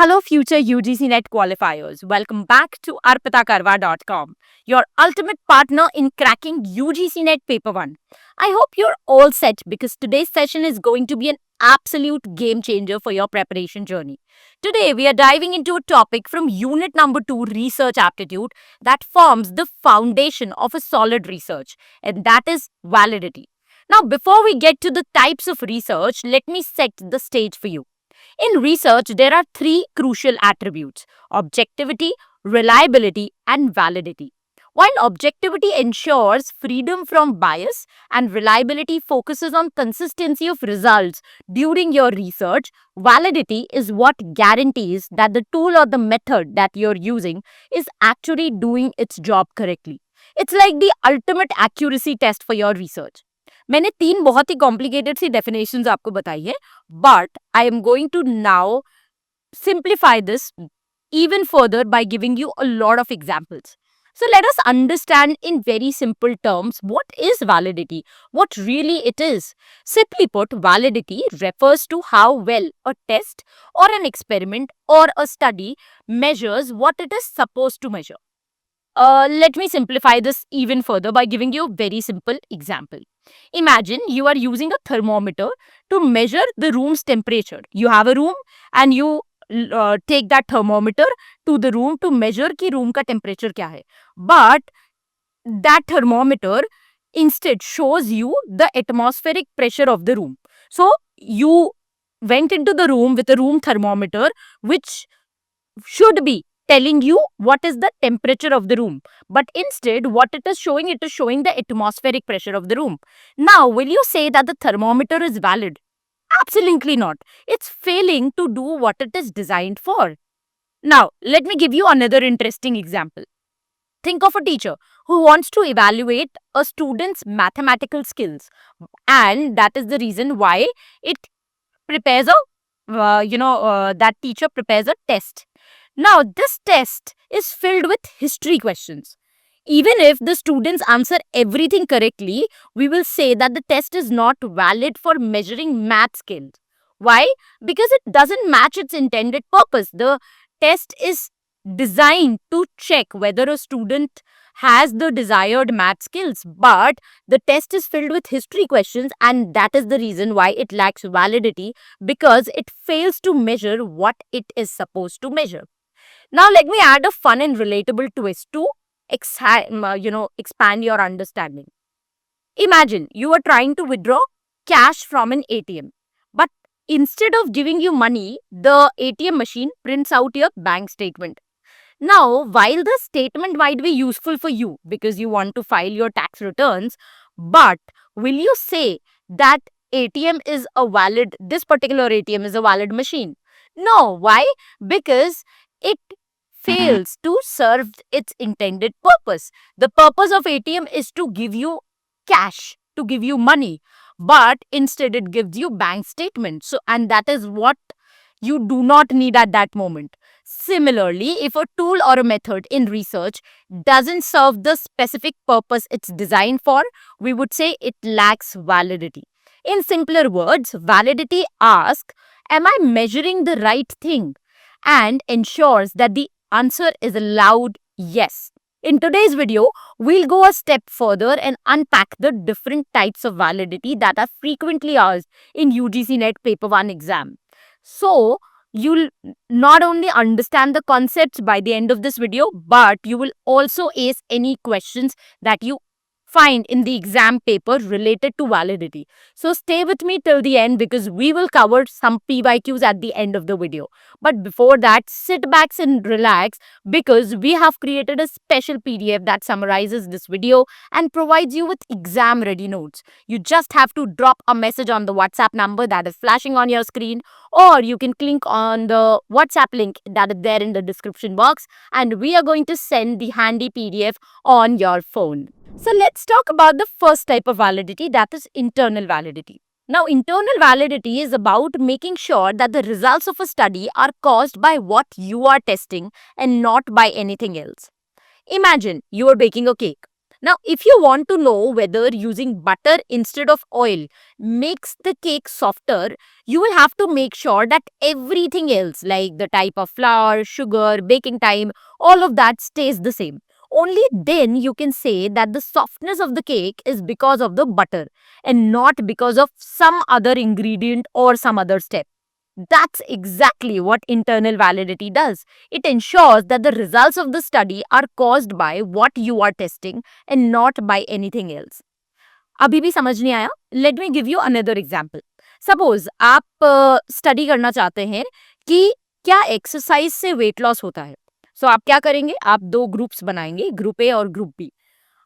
Hello, future UGC NET qualifiers. Welcome back to arpitakarwa.com, your ultimate partner in cracking UGC NET Paper 1. I hope you're all set because today's session is going to be an absolute game changer for your preparation journey. Today, we are diving into a topic from Unit number 2, Research Aptitude, that forms the foundation of a solid research, and that is validity. Now, before we get to the types of research, let me set the stage for you. In research, there are three crucial attributes: objectivity, reliability, and validity. While objectivity ensures freedom from bias and reliability focuses on consistency of results during your research, validity is what guarantees that the tool or the method that you're using is actually doing its job correctly. It's like the ultimate accuracy test for your research. मैंने तीन बहुत ही complicated सी definitions आपको बताई है, but I am going to now simplify this even further by giving you a lot of examples. So let us understand in very simple terms what is validity, what really it is. Simply put, validity refers to how well a test or an experiment or a study measures what it is supposed to measure. Let me simplify this even further by giving you a very simple example. Imagine you are using a thermometer to measure the room's temperature. You have a room and you take that thermometer to the room to measure कि room का temperature क्या है. But that thermometer instead shows you the atmospheric pressure of the room. So you went into the room with a room thermometer which should be telling you what is the temperature of the room, but instead what it is showing the atmospheric pressure of the room. Now, will you say that the thermometer is valid? Absolutely not. It's failing to do what it is designed for. Now, let me give you another interesting example. Think of a teacher who wants to evaluate a student's mathematical skills, and that is the reason why it prepares that teacher prepares a test. Now, this test is filled with history questions. Even if the students answer everything correctly, we will say that the test is not valid for measuring math skills. Why? Because it doesn't match its intended purpose. The test is designed to check whether a student has the desired math skills, but the test is filled with history questions, and that is the reason why it lacks validity, because it fails to measure what it is supposed to measure. Now, let me add a fun and relatable twist to expand your understanding. Imagine you are trying to withdraw cash from an ATM, but instead of giving you money, the ATM machine prints out your bank statement. Now, while the statement might be useful for you because you want to file your tax returns, but will you say that this particular ATM is a valid machine? No. Why? Because it fails to serve its intended purpose. The purpose of ATM is to give you cash, to give you money, but instead it gives you bank statement. So, and that is what you do not need at that moment. Similarly, if a tool or a method in research doesn't serve the specific purpose it's designed for, we would say it lacks validity. In simpler words, validity asks, am I measuring the right thing? And ensures that the answer is a loud yes. In today's video, we'll go a step further and unpack the different types of validity that are frequently asked in UGC NET Paper 1 exam. So, you'll not only understand the concepts by the end of this video, but you will also ace any questions that you find in the exam paper related to validity. So stay with me till the end because we will cover some PYQs at the end of the video. But before that, sit back and relax because we have created a special PDF that summarizes this video and provides you with exam ready notes. You just have to drop a message on the WhatsApp number that is flashing on your screen, or you can click on the WhatsApp link that is there in the description box, and we are going to send the handy PDF on your phone. So let's talk about the first type of validity, that is internal validity. Now, internal validity is about making sure that the results of a study are caused by what you are testing and not by anything else. Imagine you are baking a cake. Now, if you want to know whether using butter instead of oil makes the cake softer, you will have to make sure that everything else, like the type of flour, sugar, baking time, all of that stays the same. Only then you can say that the softness of the cake is because of the butter and not because of some other ingredient or some other step. That's exactly what internal validity does. It ensures that the results of the study are caused by what you are testing and not by anything else. अभी भी समझ नहीं आया? Let me give you another example. Suppose आप study करना चाहते हैं कि क्या एक्सरसाइज से वेट लॉस होता है. सो आप क्या करेंगे? आप दो ग्रुप्स बनाएंगे, ग्रुप ए और ग्रुप बी.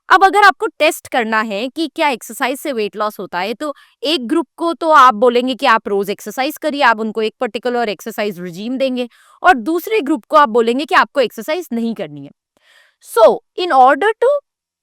अब अगर आपको टेस्ट करना है कि क्या एक्सरसाइज से वेट लॉस होता है, तो एक ग्रुप को तो आप बोलेंगे कि आप रोज एक्सरसाइज करिए, आप उनको एक पर्टिकुलर एक्सरसाइज रिजीम देंगे, और दूसरे ग्रुप को आप बोलेंगे कि आपको एक्सरसाइज नहीं करनी है. So, in order to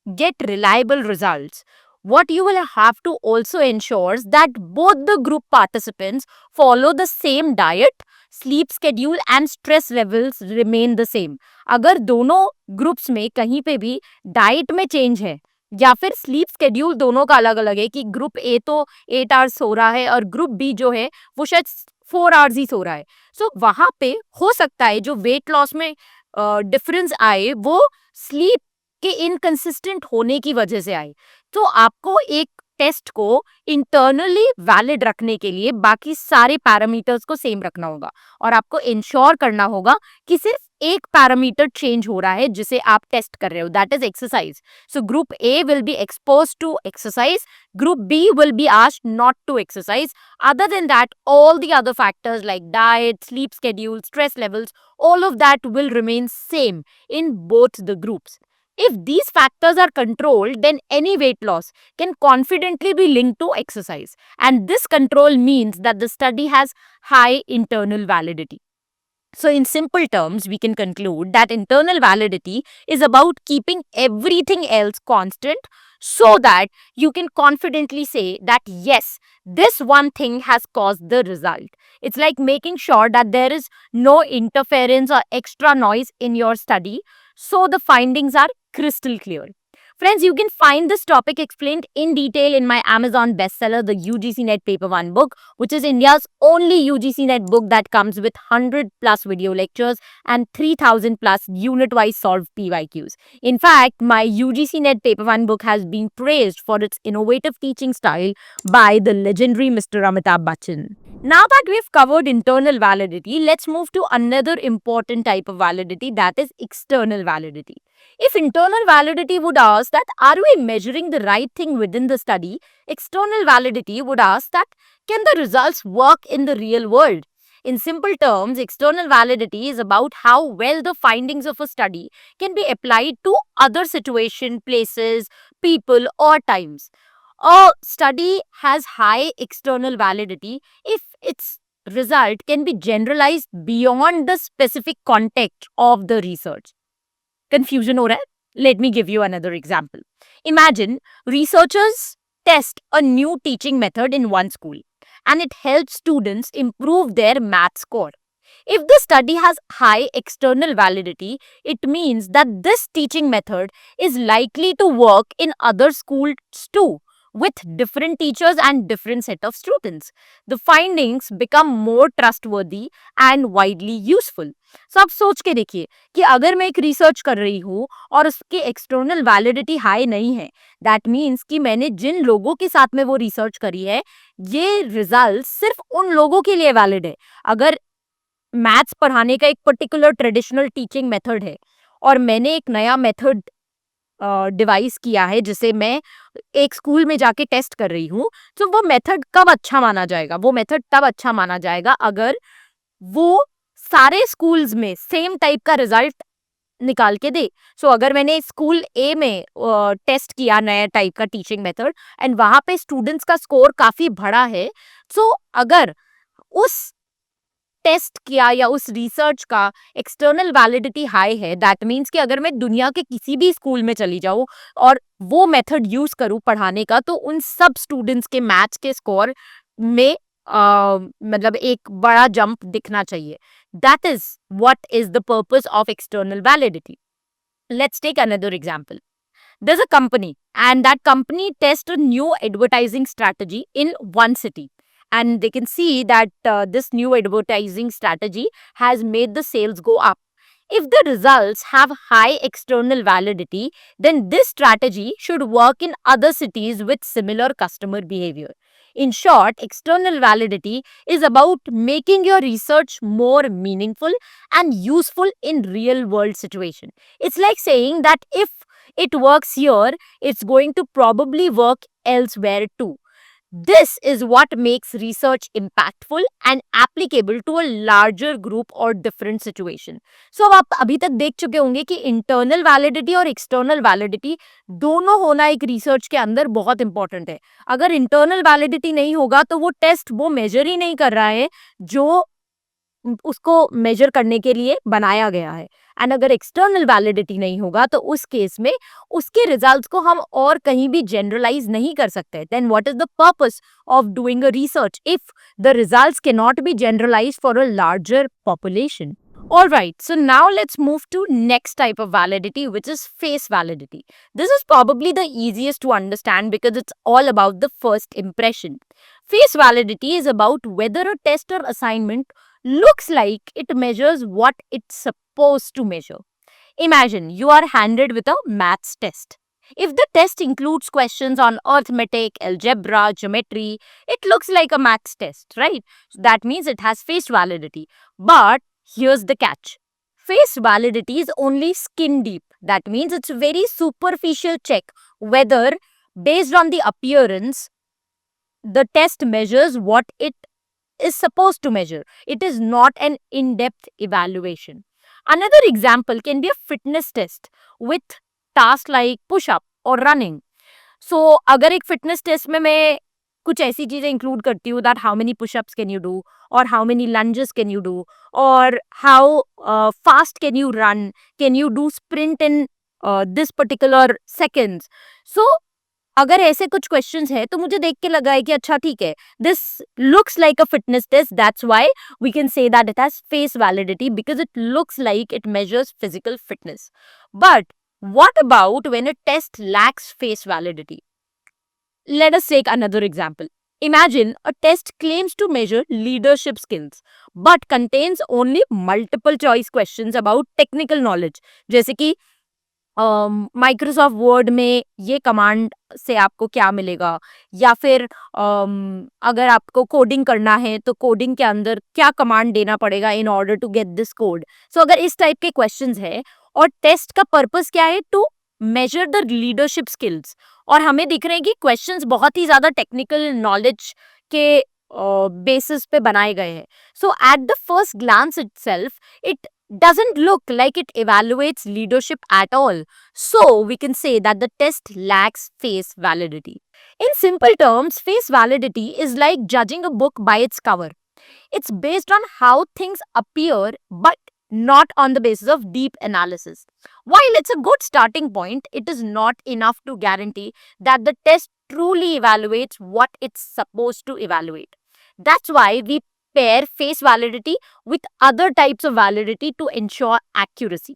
get reliable results, what you will have to also ensure that both the group participants follow the same diet, sleep schedule and stress levels remain the same. अगर दोनों groups में कहीं पे भी diet में change है या फिर स्लीप स्केड्यूल दोनों का अलग अलग है कि ग्रुप ए तो 8 आवर्स सो रहा है और ग्रुप बी जो है वो शायद 4 आवर्स ही सो रहा है, सो वहां पे हो सकता है जो वेट लॉस में डिफरेंस आए वो स्लीप के इनकंसिस्टेंट होने की वजह से आए. तो आपको एक टेस्ट को इंटरनली वैलिड रखने के लिए बाकी सारे पैरामीटर्स को सेम रखना होगा और आपको इंश्योर करना होगा कि सिर्फ एक पैरामीटर चेंज हो रहा है जिसे आप टेस्ट कर रहे हो, that is exercise. So group A will be expose to exercise, group B will be asked not to exercise. Other than that, all the other factors like diet, sleep schedule, stress levels, all of that will remain same in both the groups. If these factors are controlled, then any weight loss can confidently be linked to exercise. And this control means that the study has high internal validity. So, in simple terms, we can conclude that internal validity is about keeping everything else constant so that you can confidently say that yes, this one thing has caused the result. It's like making sure that there is no interference or extra noise in your study so the findings are crystal clear. Friends, you can find this topic explained in detail in my Amazon bestseller, the UGC Net Paper 1 book, which is India's only UGC Net book that comes with 100 plus video lectures and 3000 plus unit-wise solved PYQs. In fact, my UGC Net Paper 1 book has been praised for its innovative teaching style by the legendary Mr. Amitabh Bachchan. Now that we've covered internal validity, let's move to another important type of validity, that is external validity. If internal validity would ask that are we measuring the right thing within the study, external validity would ask that can the results work in the real world? In simple terms, external validity is about how well the findings of a study can be applied to other situations, places, people or times. A study has high external validity if its result can be generalized beyond the specific context of the research. Confusion हो रहा है? Let me give you another example. Imagine researchers test a new teaching method in one school and it helps students improve their math score. If the study has high external validity, it means that this teaching method is likely to work in other schools too, with different teachers and different set of students. The findings become more trustworthy and widely useful. So आप सोच के देखिए कि अगर मैं एक research कर रही हूँ और उसकी एक्सटर्नल वैलिडिटी हाई नहीं है, दैट मीन्स कि मैंने जिन लोगों के साथ में वो रिसर्च करी है, ये रिजल्ट सिर्फ उन लोगों के लिए वैलिड है. अगर मैथ्स पढ़ाने का एक पर्टिकुलर ट्रेडिशनल टीचिंग मेथड है और मैंने एक नया मेथड डिवाइस किया है जिसे मैं एक स्कूल में जाके टेस्ट कर रही हूँ, तो वो मेथड कब अच्छा माना जाएगा? वो मेथड तब अच्छा माना जाएगा अगर वो सारे स्कूल्स में सेम टाइप का रिजल्ट निकाल के दे. सो अगर मैंने स्कूल ए में टेस्ट किया नया टाइप का टीचिंग मेथड एंड वहां पे स्टूडेंट्स का स्कोर काफी बड़ा है, सो अगर उस टेस्ट किया या उस रिसर्च का एक्सटर्नल वैलिडिटी हाई है, दैट मीन्स कि अगर मैं दुनिया के किसी भी स्कूल में चली जाऊँ और वो मेथड यूज करूँ पढ़ाने का, तो उन सब स्टूडेंट्स के मैथ्स के स्कोर में मतलब एक बड़ा जंप दिखना चाहिए. That is what is the purpose of external validity. Let's take another example. There's a company, and that company tests a new advertising strategy in one city. And they can see that this new advertising strategy has made the sales go up. If the results have high external validity, then this strategy should work in other cities with similar customer behavior. In short, external validity is about making your research more meaningful and useful in real world situation. It's like saying that if it works here, it's going to probably work elsewhere too. This is what makes research impactful and applicable to a larger group or different situation. So अब आप अभी तक देख चुके होंगे कि internal validity और external validity दोनों होना एक रिसर्च के अंदर बहुत इंपॉर्टेंट है. अगर इंटरनल वैलिडिटी नहीं होगा तो वो टेस्ट वो मेजर ही नहीं कर रहा है जो उसको मेजर करने के लिए बनाया गया है. एंड अगर एक्सटर्नल वैलिडिटी नहीं होगा तो उस केस में उसके रिजल्ट्स को हम और कहीं भी जनरलाइज नहीं कर सकते. Then what is the purpose of doing a research if the results can not be generalised for a larger population. Alright, so now let's move to next type of validity, which is face validity. This is probably the easiest to understand because it's all about the first impression. Face validity is about whether a test or assignment looks like it measures what it's supposed to measure. Imagine you are handed with a maths test. If the test includes questions on arithmetic, algebra, geometry, it looks like a maths test, right? So that means it has face validity. But here's the catch. Face validity is only skin deep. That means it's a very superficial check whether, based on the appearance, the test measures what it is supposed to measure. It is not an in-depth evaluation. Another example can be a fitness test with tasks like push-up or running. So, अगर एक fitness test में मैं कुछ ऐसी चीजें include करती हूँ that how many push-ups can you do, or how many lunges can you do, or how fast can you run, can you do sprint in this particular seconds. So, अगर ऐसे कुछ क्वेश्चंस है तो मुझे देख के लगा है कि अच्छा ठीक है, this looks like a fitness test, that's why we can say that it has face validity because it looks like it measures physical fitness. But what about when a test lacks face validity? Let us take another example. Imagine a test claims to measure leadership skills but contains only multiple choice questions about technical knowledge. जैसे कि Microsoft word में ये command से आपको क्या मिलेगा, या फिर अगर आपको कोडिंग करना है तो कोडिंग के अंदर क्या कमांड देना पड़ेगा in order to get this code. So अगर इस टाइप के क्वेश्चंस है और टेस्ट का पर्पस क्या है, to measure the leadership skills, और हमें दिख रहे हैं कि क्वेश्चंस बहुत ही ज्यादा टेक्निकल नॉलेज के बेसिस पे बनाए गए हैं. So at the first glance itself it doesn't look like it evaluates leadership at all. So we can say that the test lacks face validity. In simple terms, face validity is like judging a book by its cover. It's based on how things appear, but not on the basis of deep analysis. While it's a good starting point, it is not enough to guarantee that the test truly evaluates what it's supposed to evaluate. That's why we pair face validity with other types of validity to ensure accuracy.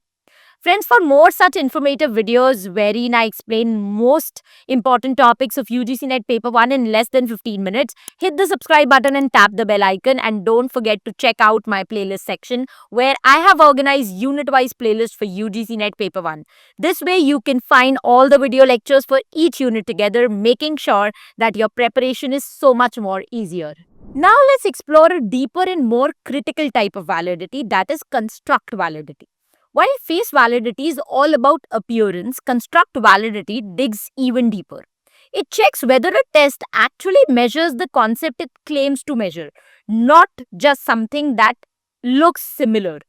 Friends, for more such informative videos wherein I explain most important topics of UGC NET Paper 1 in less than 15 minutes, hit the subscribe button and tap the bell icon, and don't forget to check out my playlist section where I have organized unit-wise playlists for UGC NET Paper 1. This way you can find all the video lectures for each unit together, making sure that your preparation is so much more easier. Now let's explore a deeper and more critical type of validity, that is construct validity. While face validity is all about appearance, construct validity digs even deeper. It checks whether a test actually measures the concept it claims to measure, not just something that looks similar.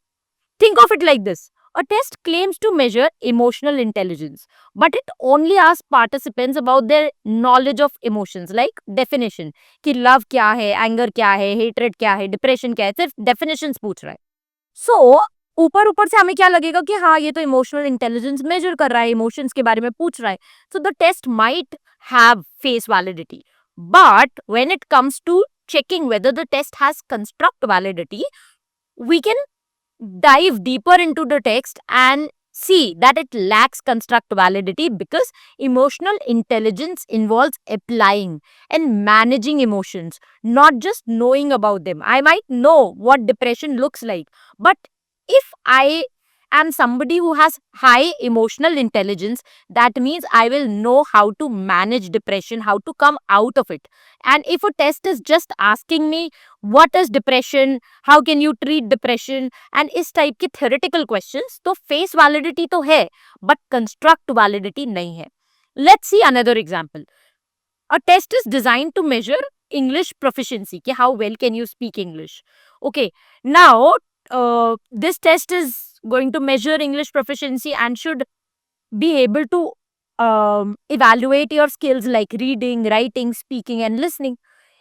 Think of it like this. A test claims to measure emotional intelligence, but it only asks participants about their knowledge of emotions, like definition. कि love क्या है, anger क्या है, hatred क्या है, depression क्या है, सिर्फ definitions पूछ रहा है. So, ऊपर ऊपर से हमें क्या लगेगा कि हाँ ये तो emotional intelligence measure कर रहा है, emotions के बारे में पूछ रहा है. So, the test might have face validity. But when it comes to checking whether the test has construct validity, we can dive deeper into the text and see that it lacks construct validity because emotional intelligence involves applying and managing emotions, not just knowing about them. I might know what depression looks like, but if I am somebody who has high emotional intelligence, that means I will know how to manage depression, how to come out of it. And if a test is just asking me what is depression, how can you treat depression, and इस type के theoretical questions, तो face validity तो है, but construct validity नहीं है. Let's see another example. A test is designed to measure English proficiency, कि how well can you speak English. Okay, now this test is going to measure English proficiency and should be able to evaluate your skills like reading, writing, speaking, and listening.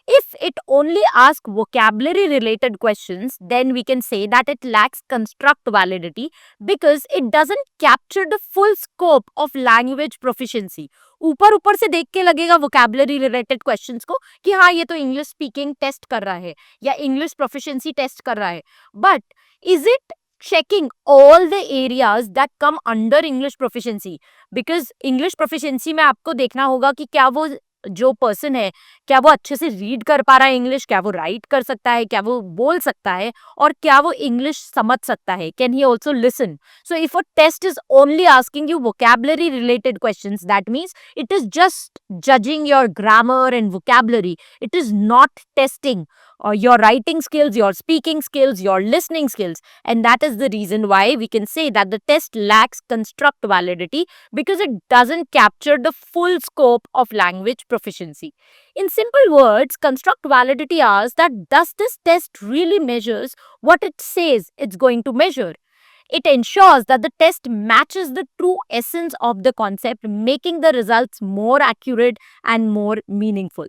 If it only asks vocabulary related questions, then we can say that it lacks construct validity because it doesn't capture the full scope of language proficiency. ऊपर ऊपर से देख के लगेगा vocabulary related questions को कि हाँ ये तो English speaking टेस्ट कर रहा है या English proficiency टेस्ट कर रहा है. But is it checking all the areas that come under English proficiency? Because English proficiency में आपको देखना होगा कि क्या वो जो पर्सन है क्या वो अच्छे से रीड कर पा रहा है इंग्लिश, क्या वो राइट कर सकता है, क्या वो बोल सकता है, और क्या वो इंग्लिश समझ सकता है, can he also listen. So if a test is only asking you vocabulary related questions, that means it is just judging your grammar and vocabulary. It is not testing your writing skills, your speaking skills, your listening skills. And that is the reason why we can say that the test lacks construct validity because it doesn't capture the full scope of language proficiency. In simple words, construct validity asks that does this test really measures what it says it's going to measure? It ensures that the test matches the true essence of the concept, making the results more accurate and more meaningful.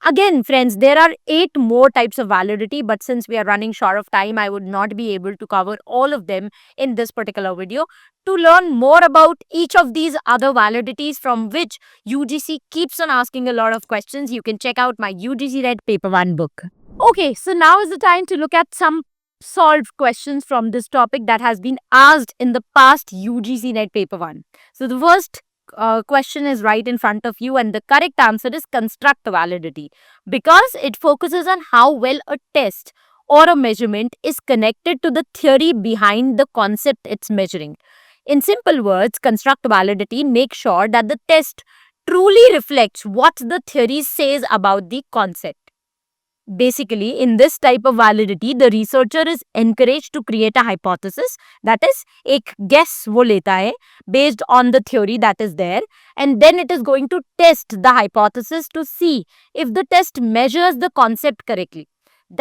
Again, friends, there are 8 more types of validity, but since we are running short of time, I would not be able to cover all of them in this particular video. To learn more about each of these other validities from which UGC keeps on asking a lot of questions, you can check out my UGC Red Paper 1 book. Okay, so now is the time to look at some solved questions from this topic that has been asked in the past UGC Net Paper 1. So the first question is right in front of you, and the correct answer is construct validity because it focuses on how well a test or a measurement is connected to the theory behind the concept it's measuring. In simple words, construct validity makes sure that the test truly reflects what the theory says about the concept. Basically, in this type of validity, the researcher is encouraged to create a hypothesis, that is, एक guess वो लेता है based on the theory that is there, and then it is going to test the hypothesis to see if the test measures the concept correctly.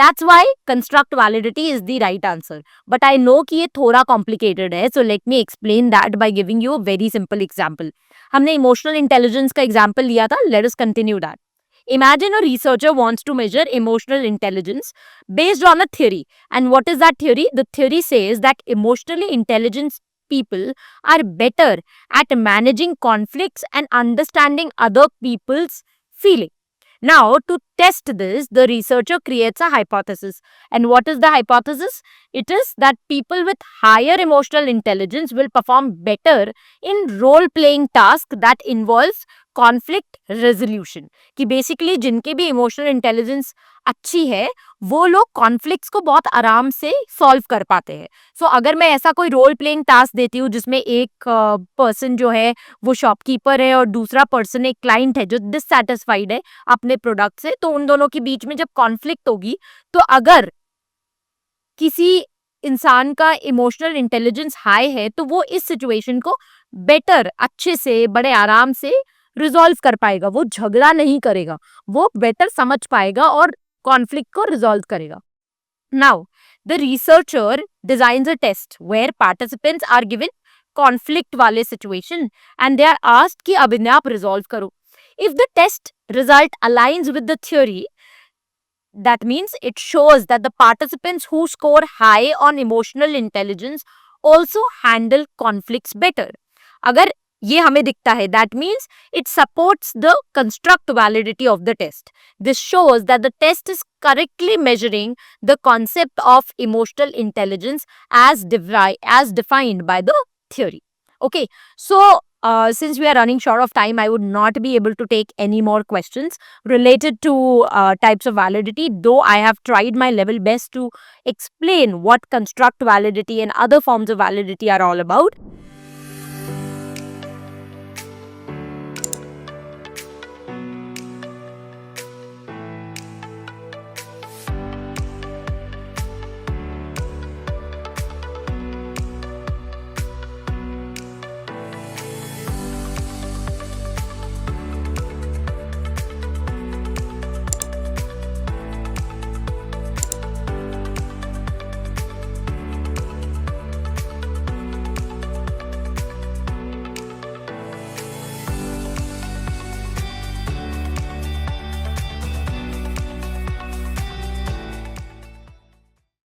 That's why construct validity is the right answer. But I know कि ये थोड़ा complicated है, so let me explain that by giving you a very simple example. हमने emotional intelligence का example लिया था, let us continue that. Imagine a researcher wants to measure emotional intelligence based on a theory. And what is that theory? The theory says that emotionally intelligent people are better at managing conflicts and understanding other people's feelings. Now, to test this, the researcher creates a hypothesis. And what is the hypothesis? It is that people with higher emotional intelligence will perform better in role-playing tasks that involves conflict resolution. कि basically जिनके भी emotional intelligence अच्छी है वो लोग conflicts को बहुत आराम से सॉल्व कर पाते हैं. सो अगर मैं ऐसा कोई रोल प्लेइंग टास्क देती हूँ जिसमें एक पर्सन जो है वो शॉपकीपर है और दूसरा पर्सन एक क्लाइंट है जो डिससैटिस्फाइड है अपने प्रोडक्ट से, तो उन दोनों के बीच में जब कॉन्फ्लिक्ट होगी तो अगर किसी इंसान का इमोशनल इंटेलिजेंस हाई है तो वो इस सिचुएशन को बेटर, अच्छे से, बड़े आराम से रिजॉल्व कर पाएगा. वो झगड़ा नहीं करेगा, वो बेटर समझ पाएगा और कॉन्फ्लिक्ट को रिजॉल्व करेगा. Now the researcher designs a test where participants are given conflict वाले situation and they are asked कि अब इन्हें आप रिजॉल्व करो. If the test result aligns with the theory, that means it shows that the participants who score high on emotional intelligence also handle conflicts better. अगर ये हमें दिखता है, that means it supports the construct validity of the test. This shows that the test is correctly measuring the concept of emotional intelligence as defined by the theory. Okay, so since we are running short of time, I would not be able to take any more questions related to types of validity, though I have tried my level best to explain what construct validity and other forms of validity are all about.